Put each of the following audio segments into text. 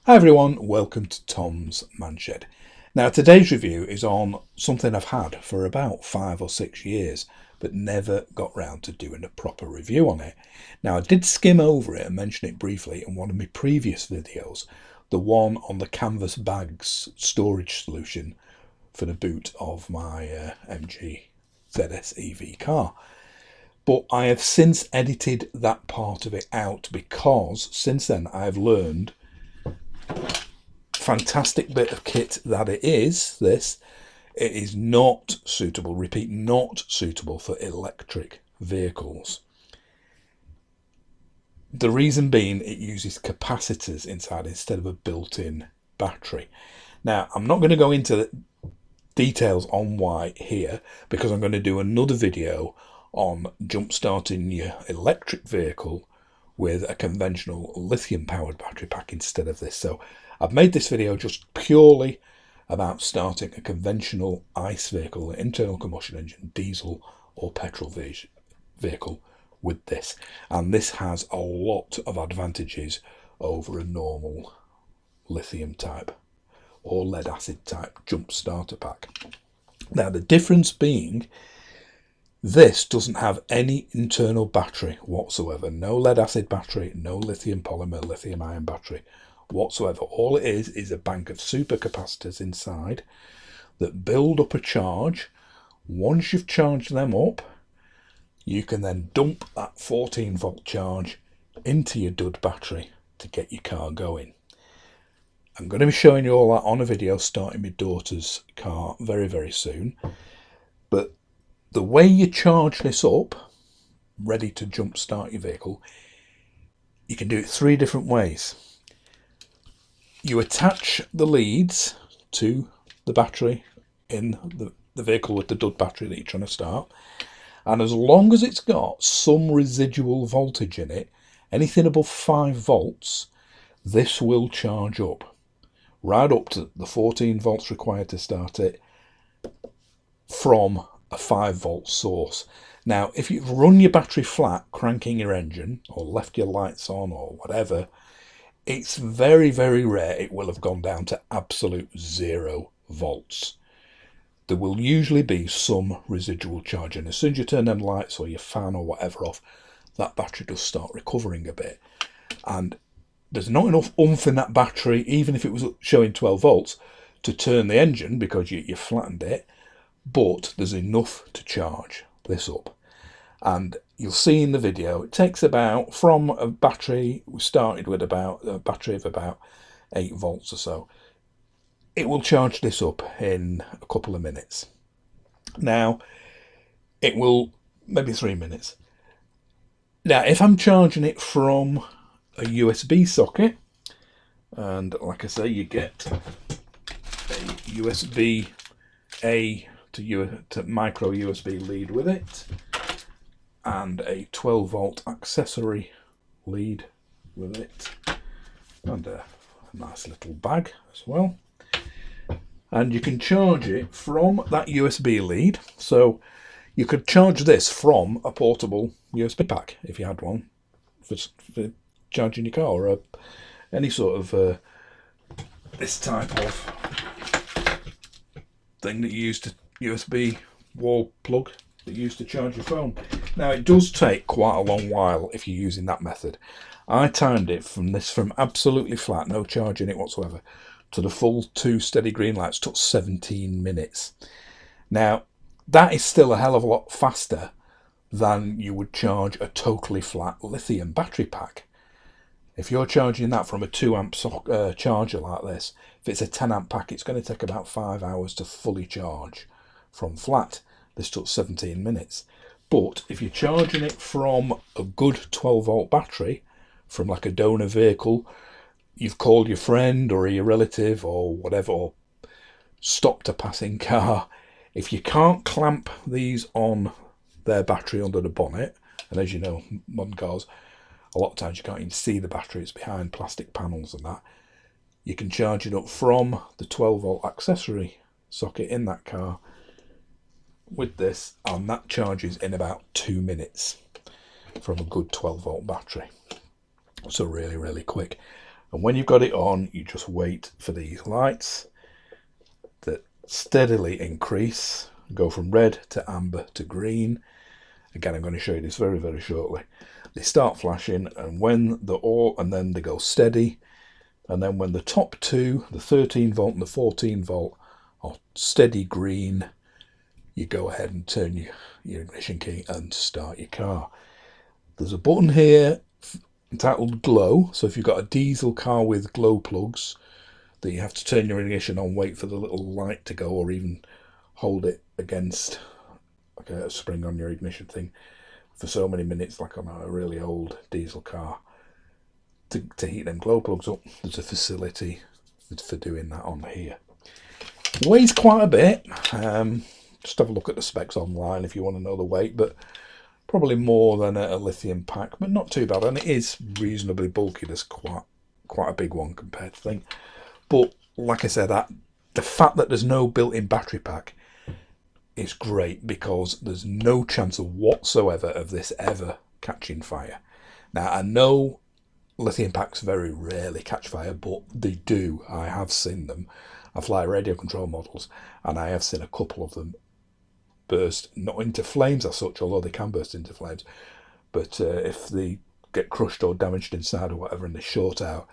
Hi everyone, welcome to Tom's Manshed. Now today's review is on something I've had for about 5 or 6 years but never got round to doing a proper review on it. Now I did skim over it and mention it briefly in one of my previous videos, the one on the canvas bags storage solution for the boot of my MG ZS EV car. But I have since edited that part of it out because since then I've learned, fantastic bit of kit that it is, it is not suitable, repeat, not suitable for electric vehicles. The reason being it uses capacitors inside instead of a built-in battery. Now I'm not going to go into the details on why here because I'm going to do another video on jump starting your electric vehicle with a conventional lithium powered battery pack instead of this. So I've made this video just purely about starting a conventional ICE vehicle, internal combustion engine, diesel or petrol vehicle with this. And this has a lot of advantages over a normal lithium type or lead acid type jump starter pack. Now the difference being, this doesn't have any internal battery whatsoever. No lead acid battery, no lithium polymer, lithium ion battery whatsoever. All it is a bank of supercapacitors inside that build up a charge. Once you've charged them up, you can then dump that 14-volt charge into your dud battery to get your car going. I'm going to be showing you all that on a video starting my daughter's car very, very soon. But the way you charge this up, ready to jump start your vehicle, you can do it 3 different ways. You attach the leads to the battery in the vehicle with the dud battery that you're trying to start, and as long as it's got some residual voltage in it, anything above 5 volts, this will charge up, right up to the 14 volts required to start it from a 5-volt source. Now if you've run your battery flat cranking your engine or left your lights on or whatever, it's very, very rare it will have gone down to absolute 0 volts. There will usually be some residual charge, and as soon as you turn them lights or your fan or whatever off, that battery does start recovering a bit. And there's not enough oomph in that battery, even if it was showing 12 volts, to turn the engine because you flattened it. But there's enough to charge this up, and you'll see in the video it takes about, from a battery we started with about a battery of about 8 volts or so, it will charge this up in a couple of minutes. Now it will, maybe 3 minutes. Now if I'm charging it from a USB socket, and like I say, you get a USB A to micro USB lead with it, and a 12-volt accessory lead with it, and a nice little bag as well. And you can charge it from that USB lead. So you could charge this from a portable USB pack if you had one for charging your car, or any sort of this type of thing that you use to USB wall plug that you use to charge your phone. Now it does take quite a long while if you're using that method. I timed it from absolutely flat, no charge in it whatsoever, to the full 2 steady green lights took 17 minutes. Now that is still a hell of a lot faster than you would charge a totally flat lithium battery pack. If you're charging that from a 2 amp charger like this, if it's a 10 amp pack, it's going to take about 5 hours to fully charge from flat. This took 17 minutes. But if you're charging it from a good 12-volt battery, from like a donor vehicle, you've called your friend or your relative or whatever, or stopped a passing car, if you can't clamp these on their battery under the bonnet, and as you know, modern cars, a lot of times you can't even see the battery, it's behind plastic panels and that, you can charge it up from the 12-volt accessory socket in that car with this, and that charges in about 2 minutes from a good 12-volt battery. So really, really quick. And when you've got it on, you just wait for these lights that steadily increase, go from red to amber to green. Again, I'm going to show you this very, very shortly. They start flashing, and when they're all, and then they go steady. And then when the top two, the 13 volt and the 14 volt, are steady green, you go ahead and turn your ignition key and start your car. There's a button here entitled glow. So if you've got a diesel car with glow plugs, that you have to turn your ignition on, wait for the little light to go, or even hold it against like a spring on your ignition thing for so many minutes, like on a really old diesel car, to heat them glow plugs up. There's a facility for doing that on here. Weighs quite a bit. Just have a look at the specs online if you want to know the weight, but probably more than a lithium pack, but not too bad. And it is reasonably bulky. There's quite a big one compared to things. But like I said, the fact that there's no built-in battery pack is great, because there's no chance whatsoever of this ever catching fire. Now, I know lithium packs very rarely catch fire, but they do. I have seen them. I fly radio control models, and I have seen a couple of them burst, not into flames as such, although they can burst into flames. But if they get crushed or damaged inside or whatever, and they short out,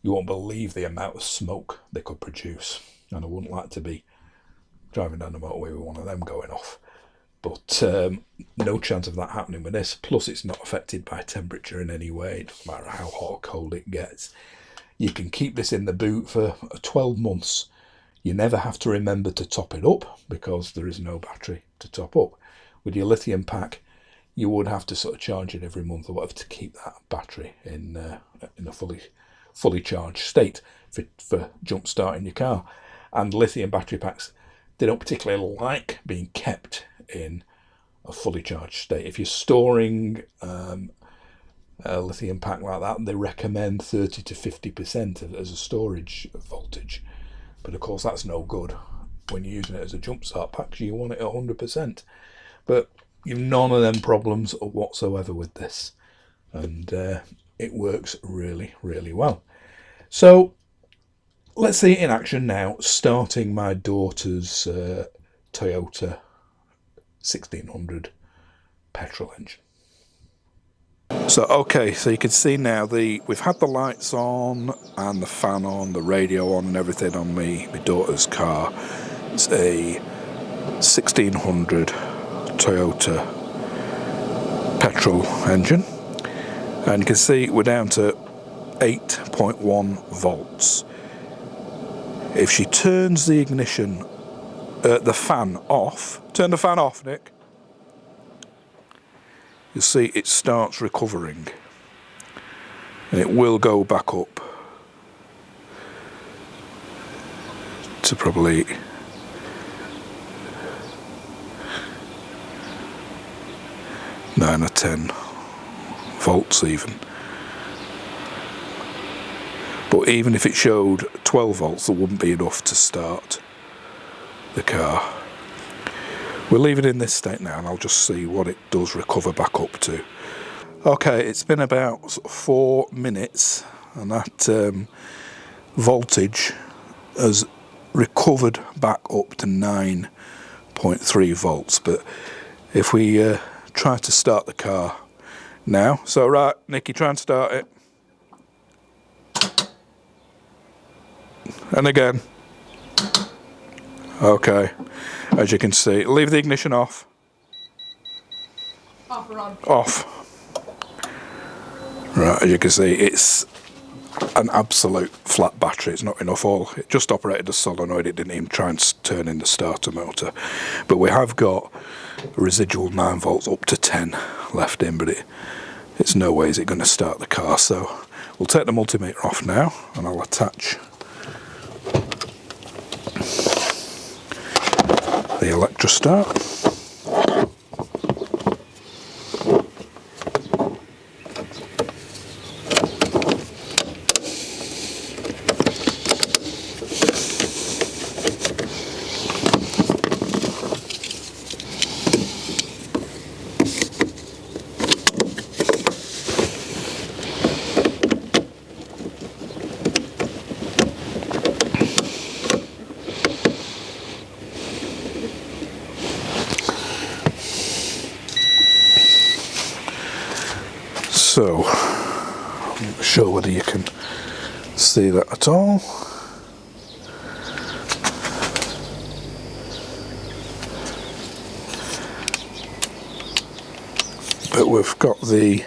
you won't believe the amount of smoke they could produce. And I wouldn't like to be driving down the motorway with one of them going off. But no chance of that happening with this. Plus, it's not affected by temperature in any way. It doesn't matter how hot or cold it gets. You can keep this in the boot for 12 months. You never have to remember to top it up, because there is no battery to top up. With your lithium pack, you would have to sort of charge it every month or whatever to keep that battery in a fully charged state for jump starting your car. And lithium battery packs, they don't particularly like being kept in a fully charged state. If you're storing a lithium pack like that, they recommend 30 to 50% as a storage voltage. But of course, that's no good when you're using it as a jump start pack. You want it at 100%. But you've none of them problems whatsoever with this. And it works really, really well. So let's see it in action now, starting my daughter's Toyota 1600 petrol engine. So okay, so you can see now we've had the lights on and the fan on, the radio on and everything on my daughter's car. It's a 1600 Toyota petrol engine, and you can see we're down to 8.1 volts. If she turns the ignition, the fan off, turn the fan off, Nick, you'll see it starts recovering, and it will go back up to probably 9 or 10 volts even. But even if it showed 12 volts, there wouldn't be enough to start the car. We'll leave it in this state now, and I'll just see what it does recover back up to. Okay, it's been about 4 minutes, and that voltage has recovered back up to 9.3 volts. But if we try to start the car now, so right, Nicky, try and start it. And again. Okay, as you can see, leave the ignition off. Off, Rod. Off. Right, as you can see, it's an absolute flat battery. It's not enough oil. It just operated the solenoid. It didn't even try and turn in the starter motor. But we have got a residual 9 volts up to 10 left in, but it's no way is it going to start the car. So we'll take the multimeter off now, and I'll attach the Electrostart. So I'm not sure whether you can see that at all. But we've got the,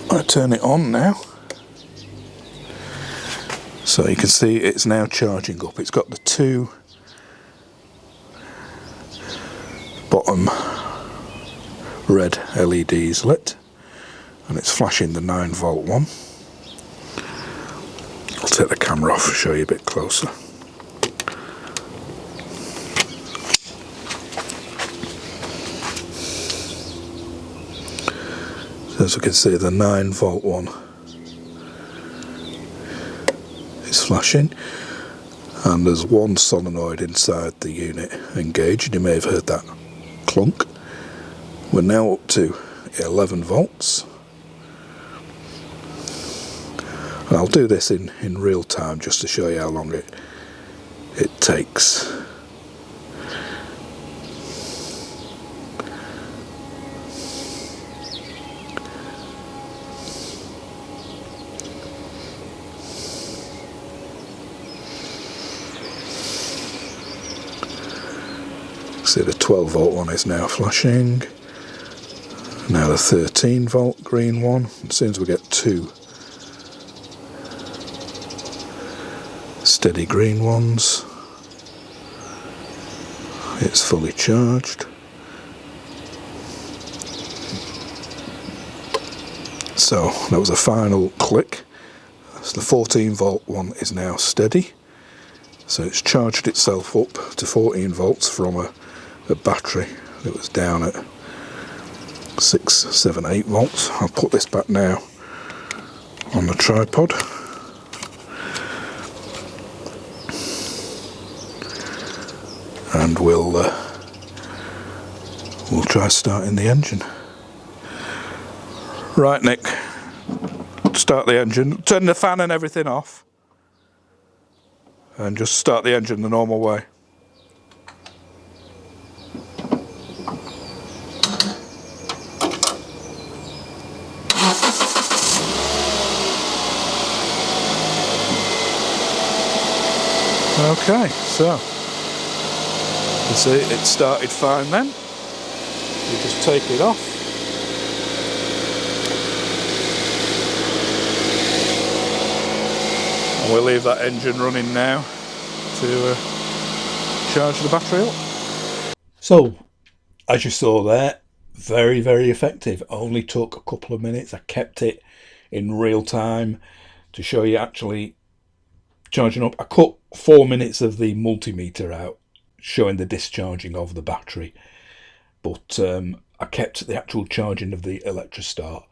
I turn it on now, so you can see it's now charging up. It's got the two bottom red LEDs lit, and it's flashing the 9-volt one. I'll take the camera off and show you a bit closer. So as you can see, the 9-volt one is flashing, and there's one solenoid inside the unit engaged. You may have heard that clunk. We're now up to 11 volts. And I'll do this in real time just to show you how long it takes. See, the 12-volt one is now flashing. Now the 13-volt green one. As soon as we get two steady green ones, it's fully charged. So that was a final click. So the 14-volt one is now steady. So it's charged itself up to 14 volts from a battery that was down at 6, 7, 8 volts. I'll put this back now on the tripod. And we'll try starting the engine. Right, Nick, start the engine. Turn the fan and everything off, and just start the engine the normal way. Okay, so you see it started fine then. You just take it off. And we'll leave that engine running now to charge the battery up. So, as you saw there, very, very effective. Only took a couple of minutes. I kept it in real time to show you actually charging up. I cut 4 minutes of the multimeter out, showing the discharging of the battery, but I kept the actual charging of the Electrostart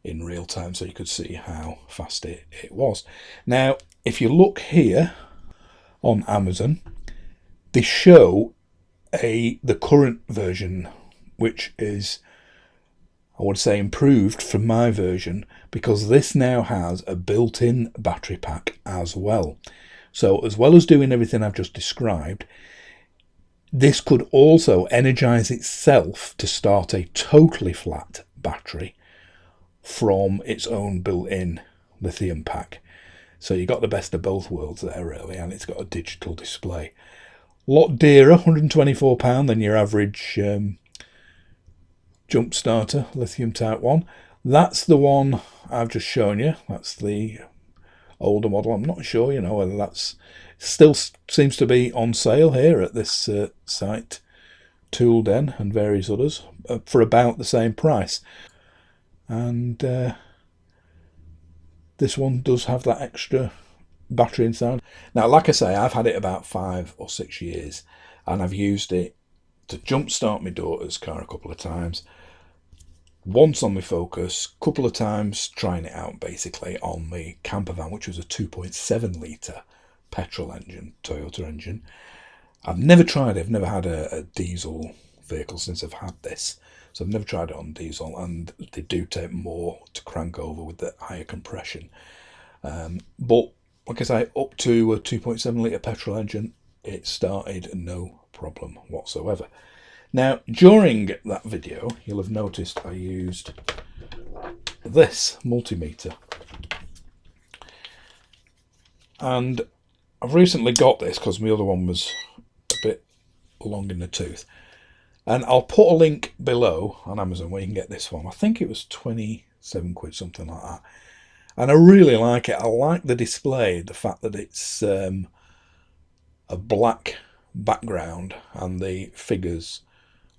in real time so you could see how fast it was. Now, if you look here on Amazon, they show the current version, which is, I would say, improved from my version, because this now has a built-in battery pack as well. So as well as doing everything I've just described, this could also energize itself to start a totally flat battery from its own built-in lithium pack. So you got the best of both worlds there, really, and it's got a digital display. A lot dearer, £124 than your average jump starter lithium type 1. That's the one I've just shown you. That's the older model. I'm not sure, whether that's still seems to be on sale here at this site, Tool Den and various others, for about the same price. And this one does have that extra battery inside. Now, like I say, I've had it about 5 or 6 years, and I've used it to jump start my daughter's car a couple of times. Once on my Focus, a couple of times trying it out basically on the camper van, which was a 2.7 litre petrol engine, Toyota engine. I've never tried it. I've never had a diesel vehicle since I've had this. So I've never tried it on diesel, and they do take more to crank over with the higher compression. But like I say, up to a 2.7 litre petrol engine, it started no problem whatsoever. Now, during that video, you'll have noticed I used this multimeter. And I've recently got this because my other one was a bit long in the tooth. And I'll put a link below on Amazon where you can get this one. I think it was 27 quid, something like that. And I really like it. I like the display, the fact that it's a black background and the figures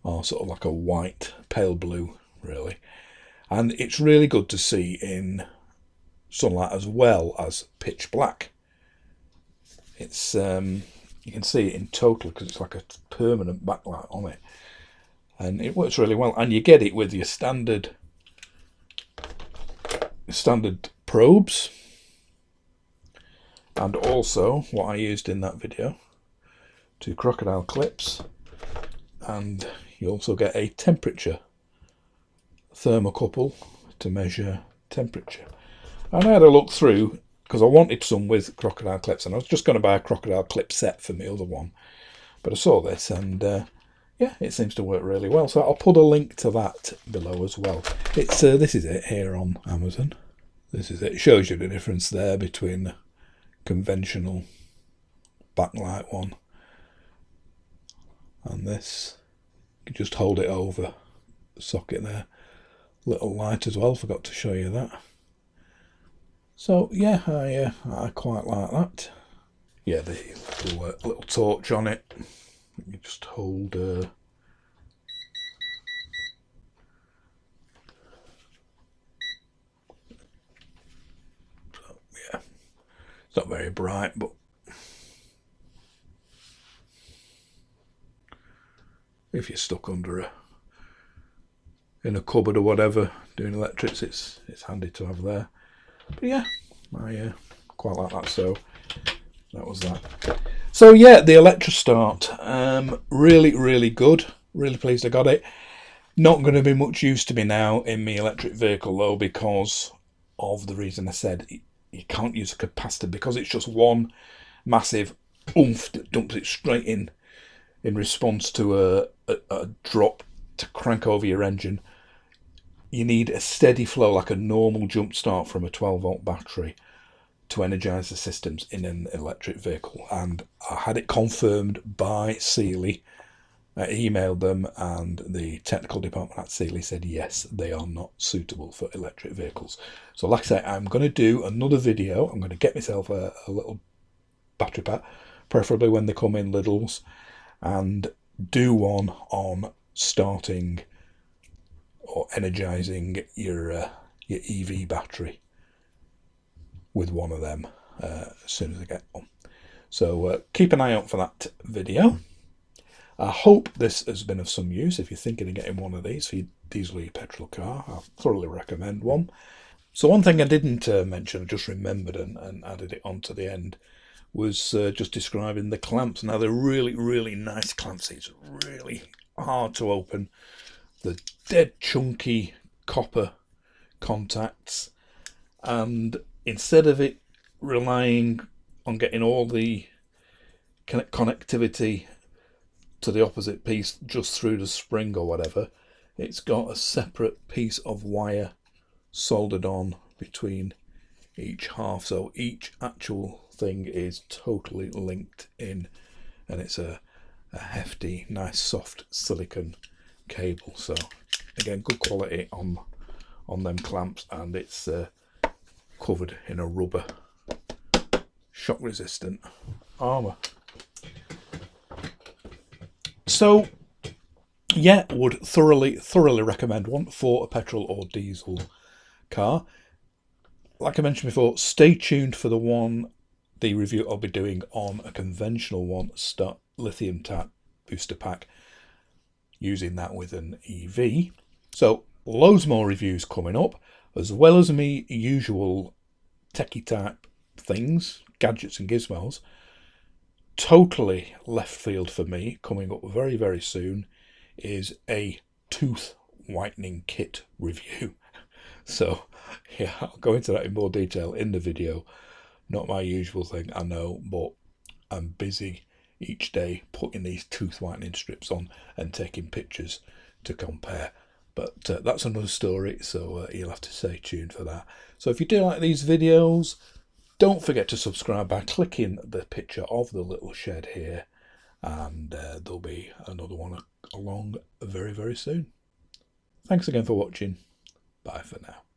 are sort of like a white, pale blue, really. And it's really good to see in sunlight as well as pitch black. It's you can see it in total because it's like a permanent backlight on it. And it works really well. And you get it with your standard probes. And also, what I used in that video, 2 crocodile clips. And you also get a temperature thermocouple to measure temperature. And I had a look through because I wanted some with crocodile clips, and I was just going to buy a crocodile clip set for my other one. But I saw this, and yeah, it seems to work really well. So I'll put a link to that below as well. It's this is it here on Amazon. This is it. It shows you the difference there between the conventional backlight one and this. You can just hold it over the socket there. Little light as well, forgot to show you that. So yeah, I quite like that. Yeah, the little torch on it. You just hold so, yeah, it's not very bright, but if you're stuck under in a cupboard or whatever doing electrics, it's handy to have there. But yeah, I quite like that. So that was that. So yeah, the Electrostart, really good. Really pleased I got it. Not going to be much use to me now in my electric vehicle though, because of the reason I said. You can't use a capacitor because it's just one massive oomph that dumps it straight in response to a drop to crank over your engine. You need a steady flow, like a normal jump start from a 12-volt battery, to energise the systems in an electric vehicle. And I had it confirmed by Sealey. I emailed them, and the technical department at Sealey said yes, they are not suitable for electric vehicles. So like I say, I'm going to do another video. I'm going to get myself a little battery pack, preferably when they come in Lidl's, and do one on starting or energising your EV battery with one of them as soon as I get one. So keep an eye out for that video. I hope this has been of some use. If you're thinking of getting one of these for your diesel or your petrol car, I thoroughly recommend one. So one thing I didn't mention, I just remembered and added it on to the end, was just describing the clamps. Now they're really nice clamps. It's really hard to open. The dead chunky copper contacts, and instead of it relying on getting all the connectivity to the opposite piece just through the spring or whatever, it's got a separate piece of wire soldered on between each half, so each actual thing is totally linked in, and it's a hefty, nice soft silicon cable. So again, good quality on them clamps, and it's covered in a rubber shock resistant armour. So yeah, would thoroughly recommend one for a petrol or diesel car. Like I mentioned before, stay tuned for the review I'll be doing on a conventional one, lithium type booster pack, using that with an EV. So loads more reviews coming up, as well as me usual techie type things, gadgets and gizmos. Totally left field for me, coming up very soon, is a tooth whitening kit review. So yeah, I'll go into that in more detail in the video. Not my usual thing, I know, but I'm busy each day putting these tooth whitening strips on and taking pictures to compare. But that's another story, so you'll have to stay tuned for that. So if you do like these videos, don't forget to subscribe by clicking the picture of the little shed here, and there'll be another one along very, very soon. Thanks again for watching. Bye for now.